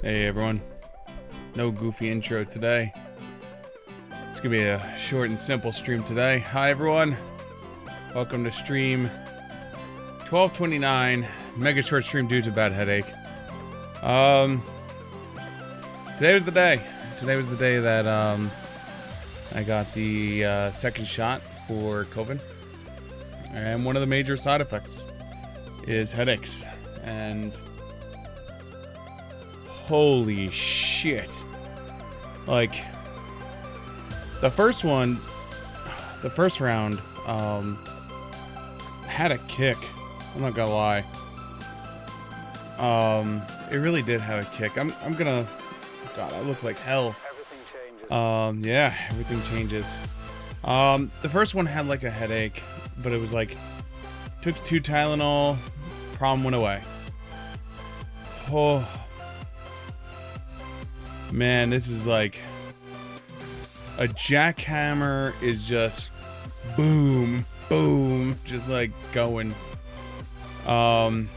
Hey everyone, no goofy intro today. It's gonna be a short and simple stream today. Hi everyone, welcome to stream 1229, mega short stream due to bad headache. Today was the day. Today was the day that I got the second shot for COVID, and one of the major side effects is headaches. And holy shit. Like, the first round, had a kick. I'm not gonna lie. It really did have a kick. I'm gonna, God, I look like hell. Everything changes. Yeah, everything changes. The first one had like a headache, but it was like, took 2 Tylenol, problem went away. Oh. Man, this is like a jackhammer is just boom, boom, just like going. And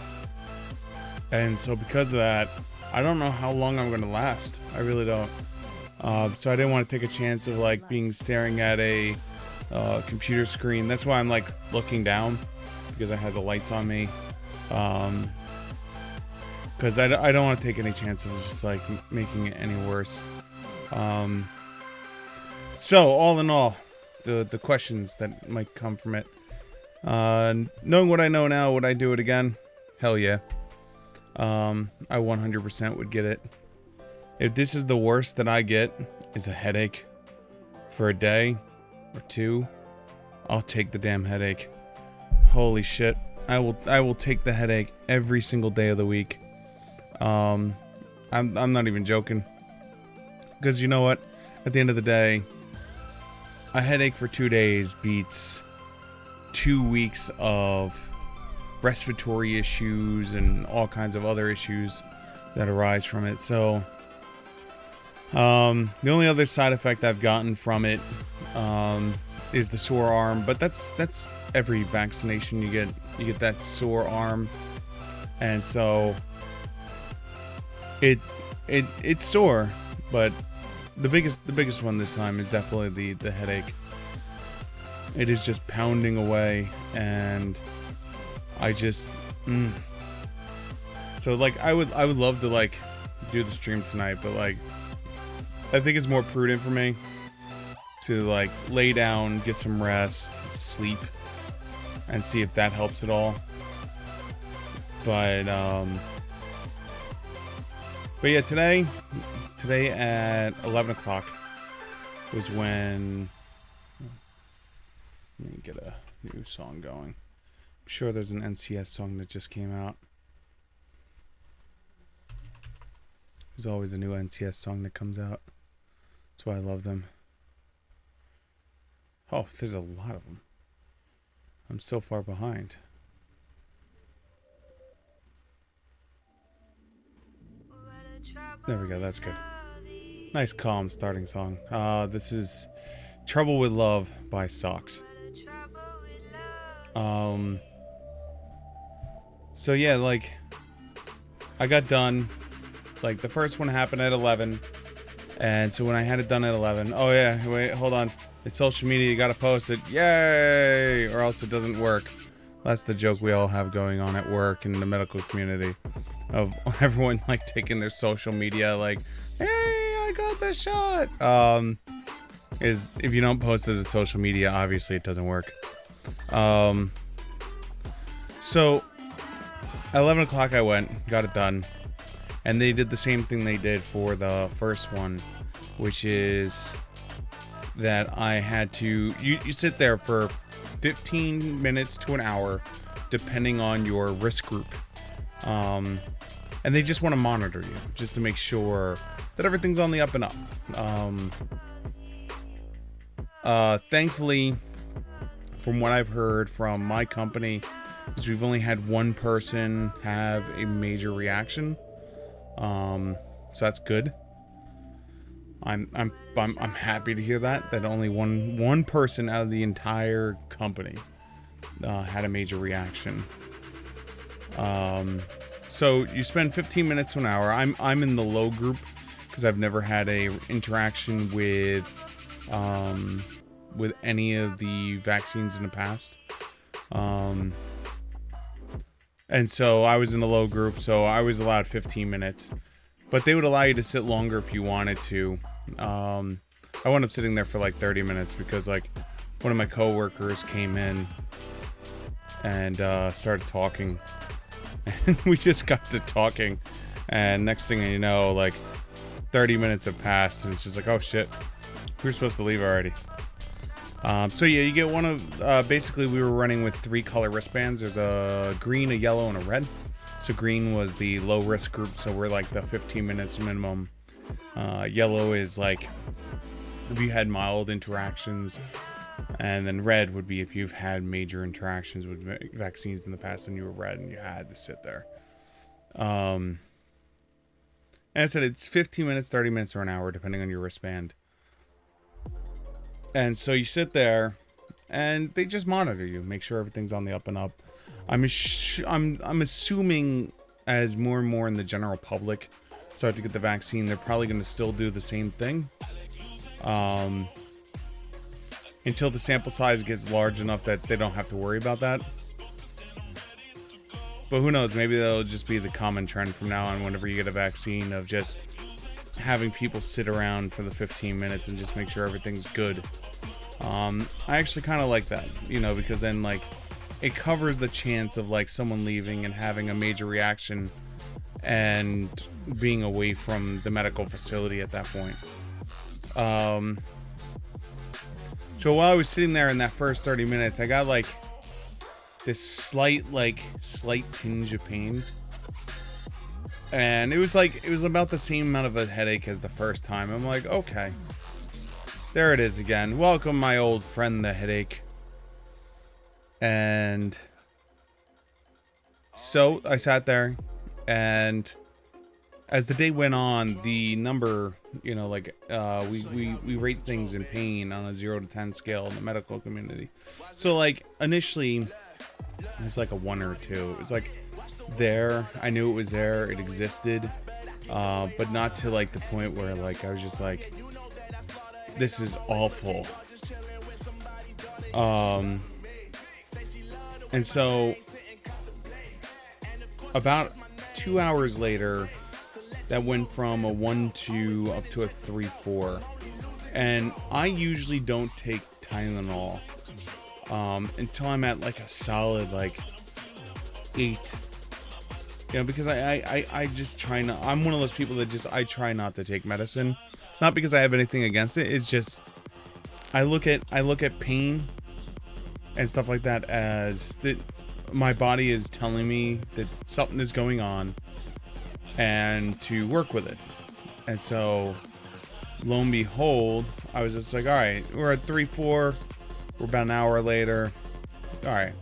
so because of that, I don't know how long I'm gonna last. I really don't. So I didn't want to take a chance of like staring at a computer screen. That's why I'm like looking down, because I had the lights on me. Because I don't want to take any chances of just like making it any worse. So all in all, the questions that might come from it. Knowing what I know now, would I do it again? Hell yeah. I 100% would get it. If this is the worst that I get, is a headache for a day or 2, I'll take the damn headache. Holy shit. I will take the headache every single day of the week. I'm not even joking, because you know what, at the end of the day, a headache for 2 days beats 2 weeks of respiratory issues and all kinds of other issues that arise from it. So the only other side effect I've gotten from it is the sore arm, but that's every vaccination. You get that sore arm, and so it's sore, but the biggest one this time is definitely the headache. It is just pounding away, and I just so like I would love to like do the stream tonight, but like I think it's more prudent for me to like lay down, get some rest, sleep, and see if that helps at all. But yeah, today at 11 o'clock was when, let me get a new song going. I'm sure there's an NCS song that just came out. There's always a new NCS song that comes out. That's why I love them. Oh, there's a lot of them. I'm so far behind. There we go, that's good. Nice calm starting song. This is Trouble with Love by Socks. So yeah, like, I got done. Like, the first one happened at 11. And so when I had it done at 11, oh yeah, wait, hold on. It's social media, you gotta post it. Yay! Or else it doesn't work. That's the joke we all have going on at work in the medical community. Of everyone, like, taking their social media, like, hey, I got the shot! Is, if you don't post it to social media, obviously it doesn't work. So, at 11 o'clock I went, got it done. And they did the same thing they did for the first one, which is that I had to, you sit there for 15 minutes to an hour, depending on your risk group. And they just want to monitor you, just to make sure that everything's on the up and up. Thankfully, from what I've heard from my company, is we've only had one person have a major reaction. So that's good. I'm happy to hear that only one person out of the entire company had a major reaction. So you spend 15 minutes to an hour. I'm in the low group because I've never had a interaction with any of the vaccines in the past. And so I was in the low group, so I was allowed 15 minutes. But they would allow you to sit longer if you wanted to. I wound up sitting there for like 30 minutes because, like, one of my coworkers came in and started talking. And we just got to talking. And next thing you know, like, 30 minutes have passed. And it's just like, oh shit, we were supposed to leave already. So yeah, you get one of, basically we were running with 3 color wristbands. There's a green, a yellow, and a red. So green was the low risk group, so we're like the 15 minutes minimum. Yellow is like if you had mild interactions, and then red would be if you've had major interactions with vaccines in the past and you were red and you had to sit there. And I said it's 15 minutes, 30 minutes, or an hour, depending on your wristband. And so you sit there, and they just monitor you, make sure everything's on the up and up. I'm assuming as more and more in the general public start to get the vaccine, they're probably going to still do the same thing. Until the sample size gets large enough that they don't have to worry about that. But who knows, maybe that'll just be the common trend from now on whenever you get a vaccine, of just having people sit around for the 15 minutes and just make sure everything's good. I actually kind of like that, you know, because then, like, it covers the chance of, like, someone leaving and having a major reaction and being away from the medical facility at that point. So while I was sitting there in that first 30 minutes, I got, like, this slight tinge of pain. And it was about the same amount of a headache as the first time. I'm like, okay. There it is again. Welcome, my old friend, the headache. And so I sat there, and as the day went on, the number, you know, like, we rate things in pain on a 0 to 10 scale in the medical community. So, like, initially, it was like a 1 or a 2. It was like there. I knew it was there. It existed. But not to, like, the point where, like, I was just like, this is awful. And so about 2 hours later, that went from a 1-2 up to a 3-4. And I usually don't take Tylenol until I'm at, like, a solid, like, 8. You know, because I just try not. I'm one of those people that I try not to take medicine. Not because I have anything against it. It's just I look at pain and stuff like that as that my body is telling me that something is going on, and to work with it. And so, lo and behold, I was just like, all right, we're at 3-4. We're about an hour later. All right,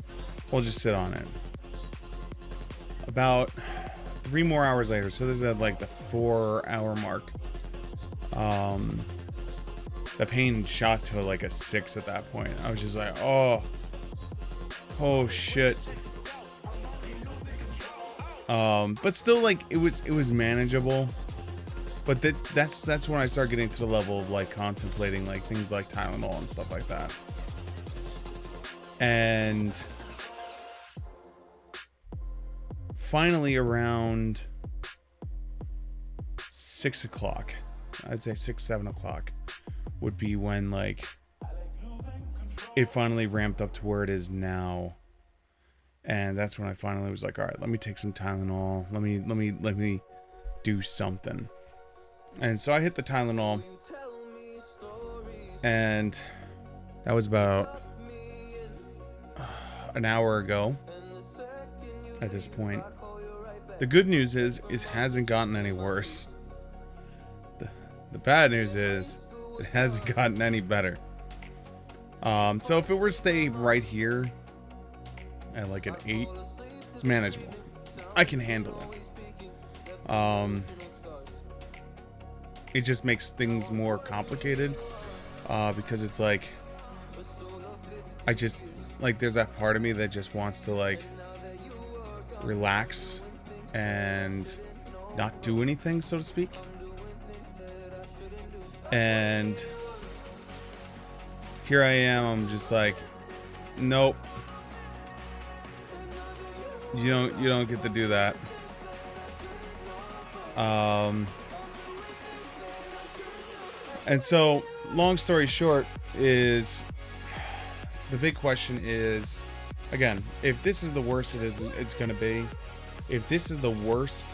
we'll just sit on it. About 3 more hours later, so this is at like the 4-hour mark. The pain shot to like a 6 at that point. I was just like, oh shit. But still, like, it was manageable. But that's when I start getting to the level of like contemplating like things like Tylenol and stuff like that. And finally around 6 o'clock, I'd say 6-7 o'clock would be when like it finally ramped up to where it is now. And that's when I finally was like, all right, let me take some Tylenol. Let me do something. And so I hit the Tylenol, and that was about an hour ago at this point. The good news is it hasn't gotten any worse. The bad news is it hasn't gotten any better. So if it were to stay right here at like an 8, it's manageable. I can handle it. It just makes things more complicated, because it's like, I just, like, there's that part of me that just wants to like relax and not do anything, so to speak. And here I am, I'm just like, nope. You don't get to do that. And so, long story short, is the big question is, again, if this is the worst it's going to be, if this is the worst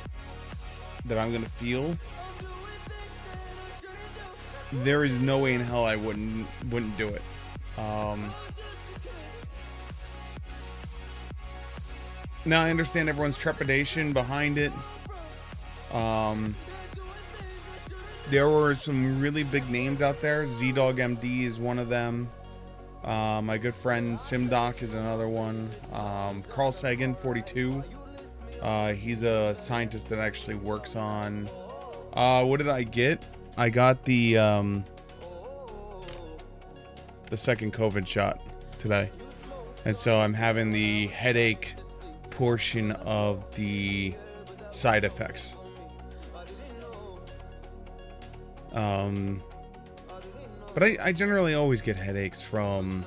that I'm going to feel, there is no way in hell I wouldn't do it. Now I understand everyone's trepidation behind it. There were some really big names out there. Z-Dog MD is one of them. My good friend SimDoc is another one. Carl Sagan, 42. He's a scientist that actually works on... what did I get? I got the second COVID shot today. And so I'm having the headache portion of the side effects. But I generally always get headaches from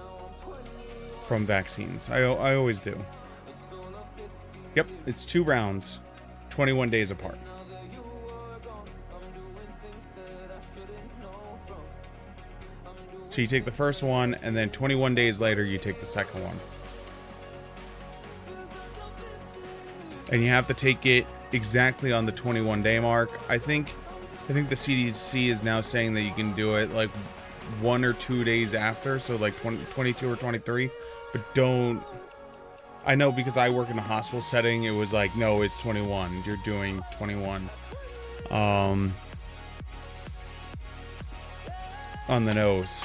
vaccines. I always do. Yep, it's 2 rounds, 21 days apart. So you take the first one, and then 21 days later, you take the second one. And you have to take it exactly on the 21-day mark. I think the CDC is now saying that you can do it like 1 or 2 days after, so like 22 or 23. But don't... I know, because I work in a hospital setting, it was like, no, it's 21. You're doing 21. On the nose.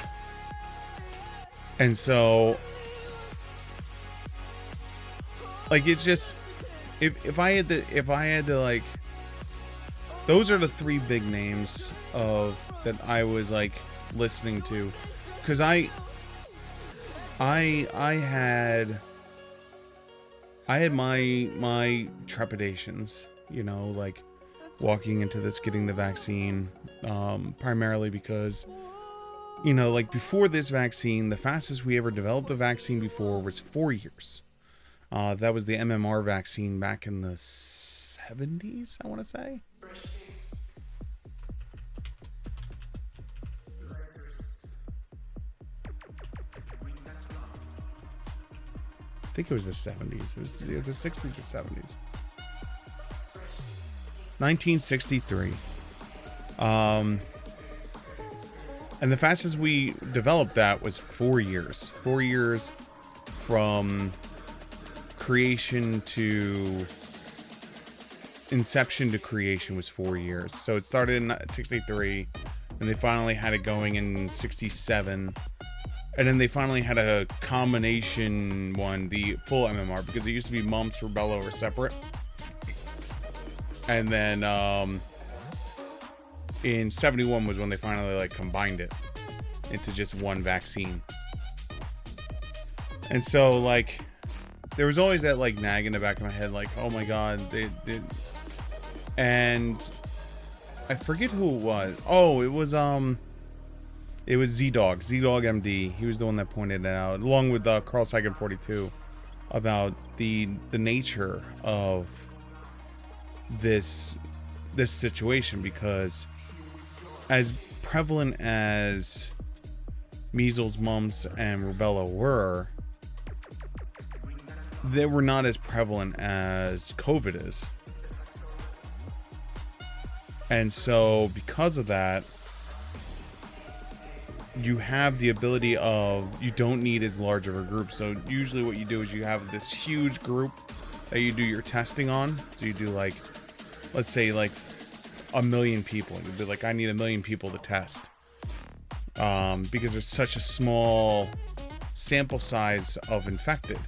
And so, like, it's just, if I had to like, those are the 3 big names that I was like listening to, because I had my trepidations, you know, like walking into this, getting the vaccine, primarily because, you know, like before this vaccine, the fastest we ever developed a vaccine before was 4 years. That was the MMR vaccine back in the 70s, I want to say. I think it was the 70s. It was the 60s or 70s. 1963. And the fastest we developed that was 4 years. 4 years from creation to inception to creation was 4 years. So it started in 63, and they finally had it going in 67. And then they finally had a combination one, the full MMR, because it used to be mumps, rubella were separate. And then in 71 was when they finally like combined it into just one vaccine. And so like there was always that like nag in the back of my head, like, oh my god, they and I forget who it was. Oh, it was Z-Dog MD. He was the one that pointed it out, along with Carl Sagan 42, about the nature of this situation, because as prevalent as measles, mumps, and rubella were, they were not as prevalent as COVID is. And so because of that, you have the ability of, you don't need as large of a group. So usually what you do is you have this huge group that you do your testing on. So you do like, let's say like 1 million people. You'd be like, I need 1 million people to test. Because there's such a small sample size of infected.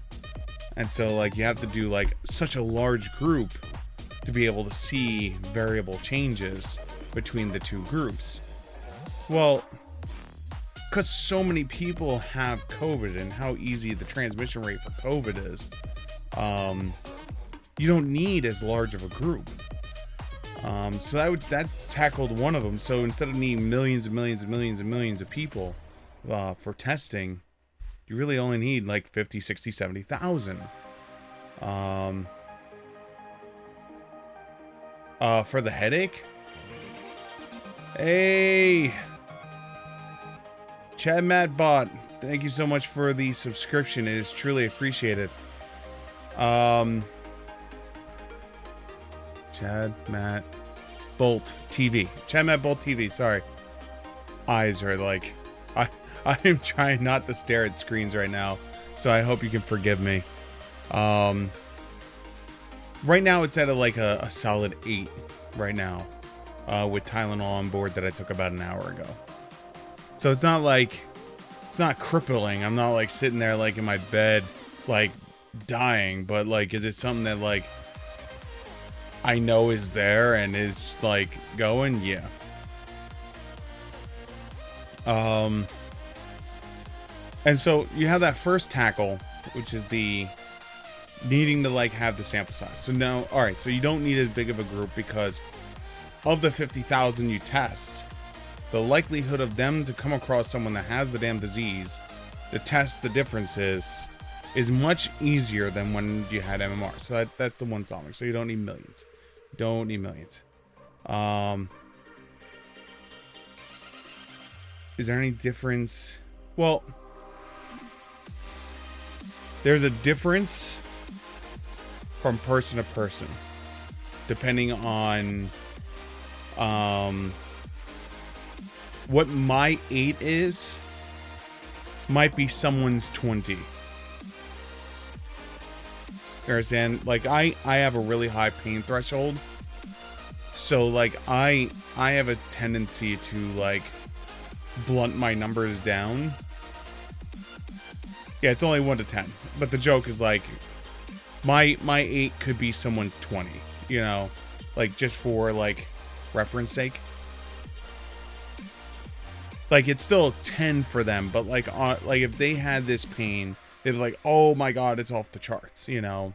And so like you have to do like such a large group to be able to see variable changes between the two groups. Well, because so many people have COVID and how easy the transmission rate for COVID is, you don't need as large of a group. So that tackled one of them. So instead of needing millions and millions and millions and millions of people for testing, you really only need like 50, 60, 70,000. For the headache? Hey! Chad Matt Bot, thank you so much for the subscription. It is truly appreciated. Chad Matt Bolt TV. Chad Matt Bolt TV, sorry. Eyes are like... I am trying not to stare at screens right now, so I hope you can forgive me. Right now it's at a solid 8 right now, with Tylenol on board that I took about an hour ago. So it's not like, it's not crippling. I'm not like sitting there like in my bed, like dying, but like, is it something that like I know is there and is like going? Yeah. And so you have that first tackle, which is the needing to like have the sample size. So now, all right, so you don't need as big of a group, because of the 50,000 you test, the likelihood of them to come across someone that has the damn disease, to test the differences, is much easier than when you had MMR. So that's the one solving. So you don't need millions. Don't need millions. Is there any difference? Well, there's a difference from person to person, depending on what my 8 is, might be someone's 20. You understand? Like I have a really high pain threshold, so like I have a tendency to like blunt my numbers down. Yeah, it's only 1 to 10, but the joke is like my 8 could be someone's 20, you know, like just for like reference sake. Like it's still 10 for them, but like if they had this pain, they'd be like, oh my god, it's off the charts, you know.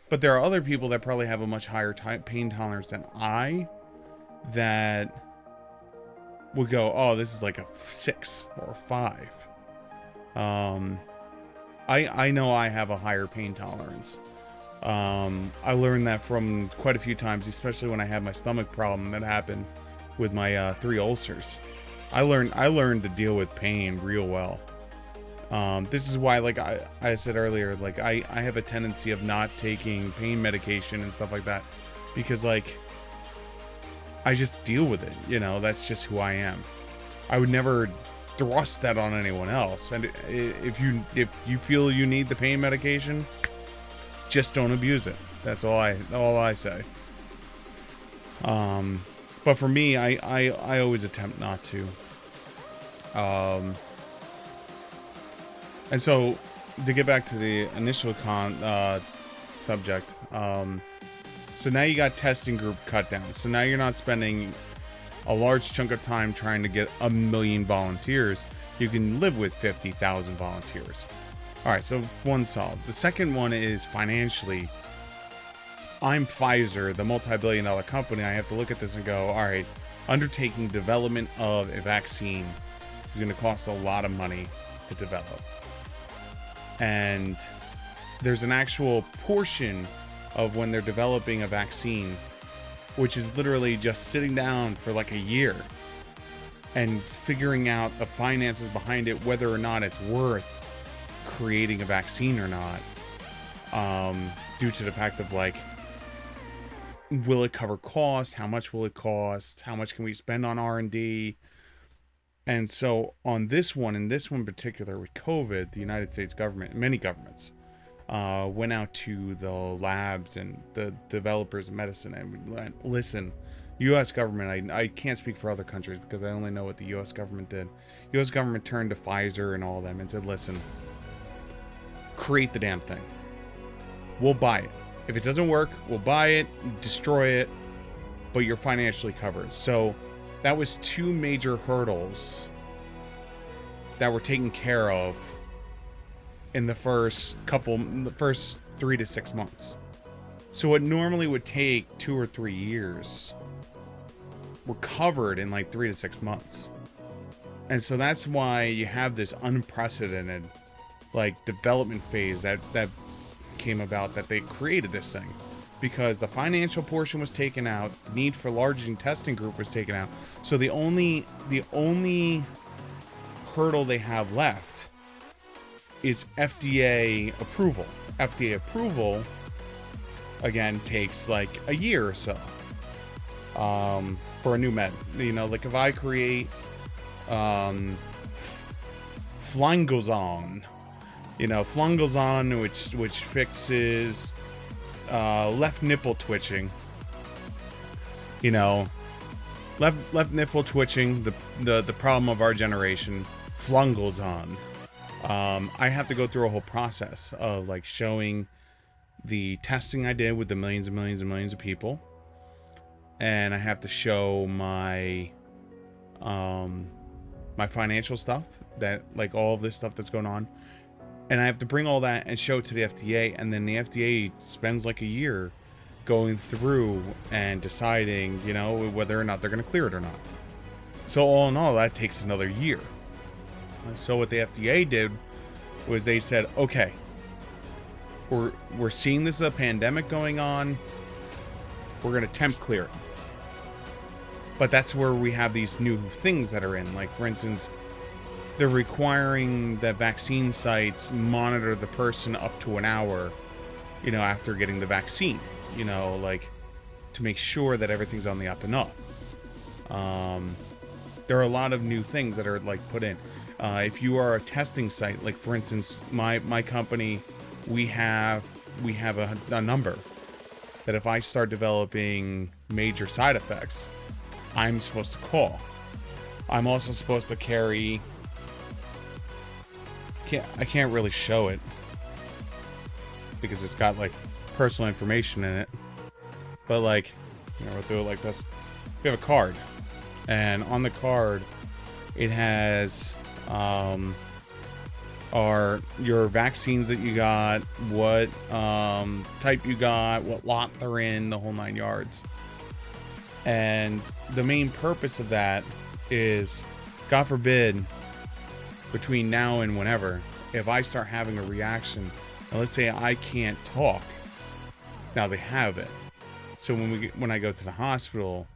But there are other people that probably have a much higher pain tolerance than I, that would go, oh, this is like a 6 or a 5. I know I have a higher pain tolerance. I learned that from quite a few times, especially when I had my stomach problem that happened with my 3 ulcers. I learned to deal with pain real well. This is why, like I said earlier, like I have a tendency of not taking pain medication and stuff like that, because like I just deal with it, you know. That's just who I am. I would never thrust that on anyone else. And if you feel you need the pain medication, just don't abuse it. That's all I say. But for me, I always attempt not to. And so, to get back to the initial subject, so now you got testing group cut down. So now you're not spending a large chunk of time trying to get 1 million volunteers. You can live with 50,000 volunteers. All right, so one solved. The second one is financially. I'm Pfizer, the multi-billion-dollar company. I have to look at this and go, all right, undertaking development of a vaccine is going to cost a lot of money to develop. And there's an actual portion of when they're developing a vaccine, which is literally just sitting down for like a year and figuring out the finances behind it, whether or not it's worth creating a vaccine or not, due to the fact of like, will it cover cost? How much will it cost? How much can we spend on R&D? And so on this one, in this one particular with COVID, the United States government, many governments, went out to the labs and the developers of medicine and went, listen, U.S. government, I can't speak for other countries because I only know what the U.S. government did. U.S. government turned to Pfizer and all of them and said, listen, create the damn thing. We'll buy it. If it doesn't work, we'll buy it, destroy it, but you're financially covered. So that was two major hurdles that were taken care of in the first 3 to 6 months. So what normally would take 2 or 3 years were covered in like 3 to 6 months. And so that's why you have this unprecedented like development phase that came about, that they created this thing because the financial portion was taken out, the need for large testing group was taken out. So the only hurdle they have left is FDA approval. FDA approval again takes like a year or so for a new med. You know, like if I create Flangozon, which fixes left nipple twitching. Left nipple twitching, the problem of our generation, Flangozon. I have to go through a whole process of like showing the testing I did with the millions and millions and millions of people, and I have to show my my financial stuff, that like all of this stuff that's going on. And I have to bring all that and show it to the FDA, and then the FDA spends like a year going through and deciding, whether or not they're going to clear it or not. So all in all, that takes another year. So what the FDA did was they said, okay, we're seeing this as a pandemic going on. We're going to temp clear it. But that's where we have these new things that are in. Like, for instance, they're requiring that vaccine sites monitor the person up to an hour, after getting the vaccine, like to make sure that everything's on the up and up. There are a lot of new things that are like put in. If you are a testing site, like for instance, my company, we have a number that if I start developing major side effects, I'm supposed to call. I'm also supposed to carry. I can't really show it because it's got like personal information in it, but like, we'll do it like this. We have a card, and on the card it has your vaccines that you got, what type you got, what lot they're in, the whole 9 yards. And the main purpose of that is, God forbid, between now and whenever, if I start having a reaction, and let's say I can't talk, now they have it. So when I go to the hospital,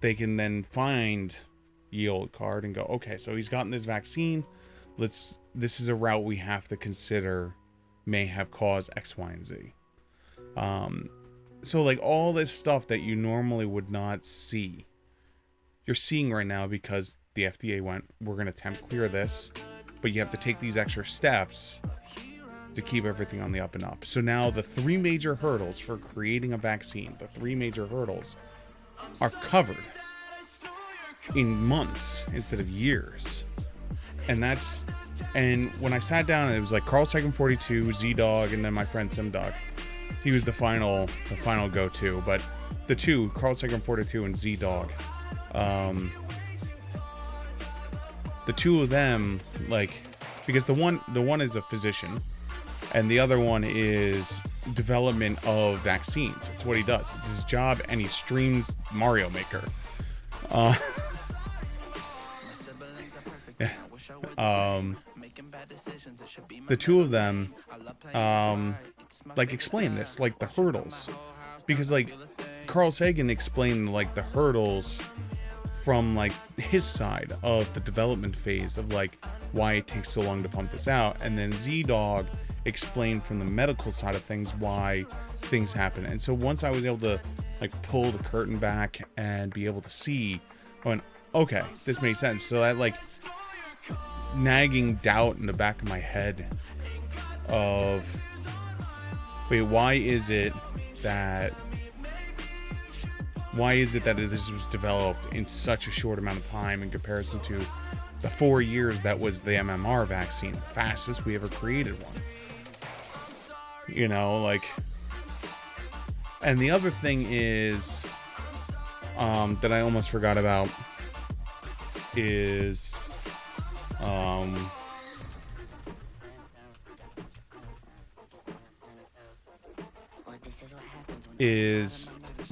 they can then find the old card and go, okay, so he's gotten this vaccine. This is a route we have to consider may have caused X, Y, and Z. So like all this stuff that you normally would not see, you're seeing right now because the FDA went, we're going to temp clear this, but you have to take these extra steps to keep everything on the up and up. So now the 3 major hurdles for creating a vaccine, the 3 major hurdles are covered in months instead of years. And when I sat down, it was like Carl Sagan 42, Z Dog, and then my friend Sim Dog. He was the final go-to, but the two, Carl Sagan 42 and Z Dog, the two of them, like, because the one is a physician, and the other one is development of vaccines. It's what he does. It's his job, and he streams Mario Maker. The two of them, like, explain this, like, the hurdles, because, like, Carl Sagan explained, like, the hurdles from, like, his side of the development phase of, like, why it takes so long to pump this out, and then Z-Dog explained from the medical side of things why things happen. And so once I was able to, like, pull the curtain back and be able to see, I went, okay, this makes sense. So that, like, nagging doubt in the back of my head of, wait, why is it that this was developed in such a short amount of time in comparison to the 4 years that was the MMR vaccine, the fastest we ever created one? You know, like, and the other thing is, that I almost forgot about is,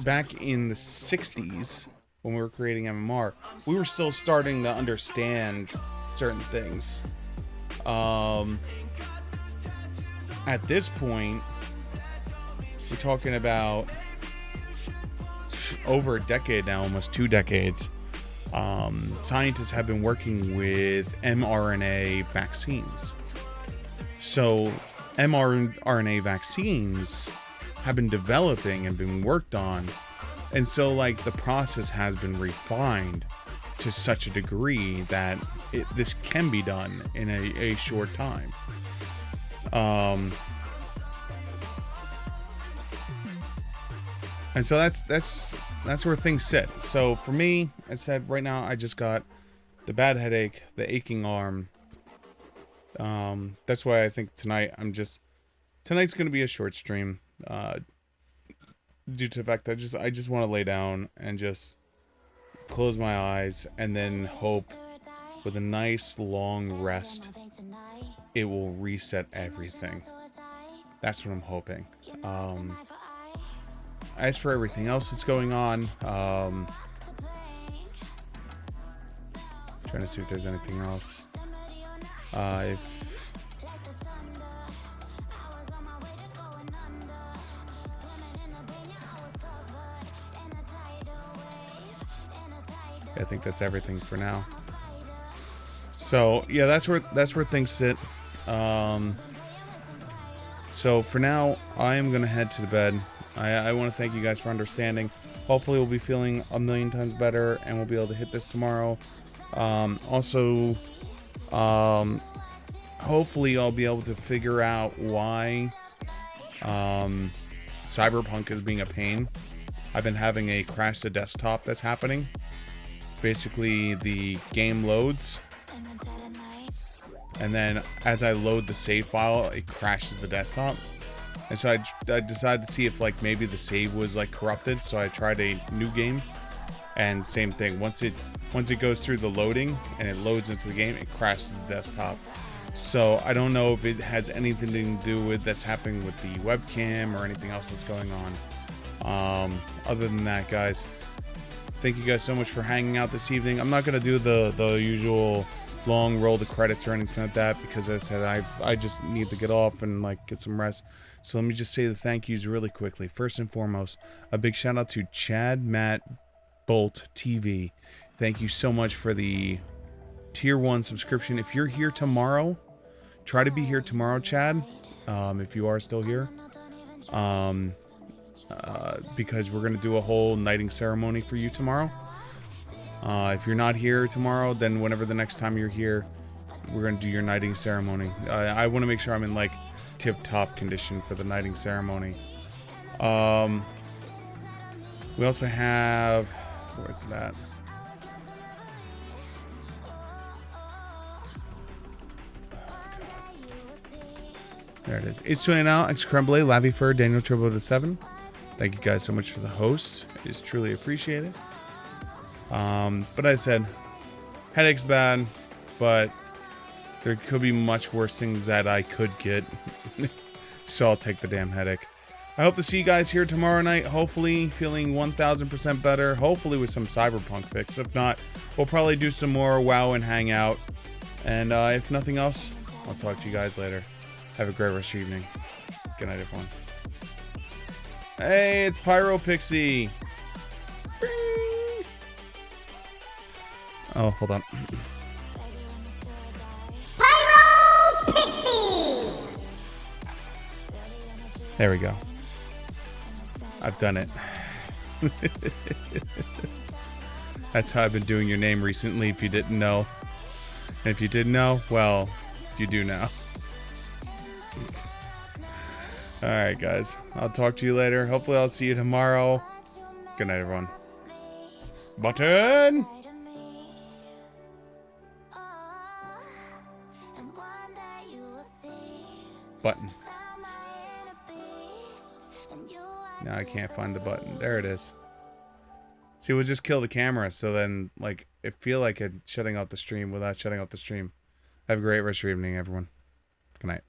back in the 60s when we were creating MMR, we were still starting to understand certain things. At this point, we're talking about over a decade now, almost 2 decades. Scientists have been working with mRNA vaccines. So mRNA vaccines have been developing and been worked on, and so, like, the process has been refined to such a degree that this can be done in a short time. And so that's where things sit. So for me, I said right now I just got the bad headache, the aching arm. That's why I think tonight's gonna be a short stream. Due to the fact that I just want to lay down and just close my eyes and then hope with a nice long rest it will reset everything. That's what I'm hoping. As for everything else that's going on, trying to see if there's anything else. I think that's everything for now. So yeah, that's where things sit. So for now, I am gonna head to the bed. I want to thank you guys for understanding. Hopefully we'll be feeling a million times better and we'll be able to hit this tomorrow. Also, hopefully I'll be able to figure out why Cyberpunk is being a pain. I've been having a crash to desktop that's happening. Basically, the game loads, and then as I load the save file, it crashes the desktop. And so I decided to see if, like, maybe the save was, like, corrupted. So I tried a new game, and same thing. Once it goes through the loading and it loads into the game, it crashes the desktop. So I don't know if it has anything to do with that's happening with the webcam or anything else that's going on. Other than that, guys, thank you guys so much for hanging out this evening. I'm not gonna do the usual long roll the credits or anything like that, because as I said, I just need to get off and, like, get some rest. So let me just say the thank yous really quickly. First and foremost, a big shout out to Chad Matt Bolt TV. Thank you so much for the tier 1 subscription. If you're here tomorrow, try to be here tomorrow, Chad, if you are still here, because we're gonna do a whole knighting ceremony for you tomorrow. If you're not here tomorrow, then whenever the next time you're here, we're gonna do your knighting ceremony. I want to make sure I'm in, like, tip-top condition for the knighting ceremony. We also have, where's that? There it is. It's tuning out. X Crumble, Lavi Fur, Daniel Turbo to 7. Thank you guys so much for the host. It is truly appreciated. But I said, headache's bad, but there could be much worse things that I could get. So I'll take the damn headache. I hope to see you guys here tomorrow night. Hopefully feeling 1000% better. Hopefully with some Cyberpunk fix. If not, we'll probably do some more WoW and hang out. And if nothing else, I'll talk to you guys later. Have a great rest of your evening. Good night, everyone. Hey, it's Pyro Pixie. Oh, hold on. Pyro Pixie! There we go. I've done it. That's how I've been doing your name recently, if you didn't know. And if you didn't know, well, you do now. Alright, guys. I'll talk to you later. Hopefully I'll see you tomorrow. Good night, everyone. Button! Button. Now I can't find the button. There it is. See, we'll just kill the camera, so then, like, it feel like it's shutting off the stream without shutting off the stream. Have a great rest of your evening, everyone. Good night.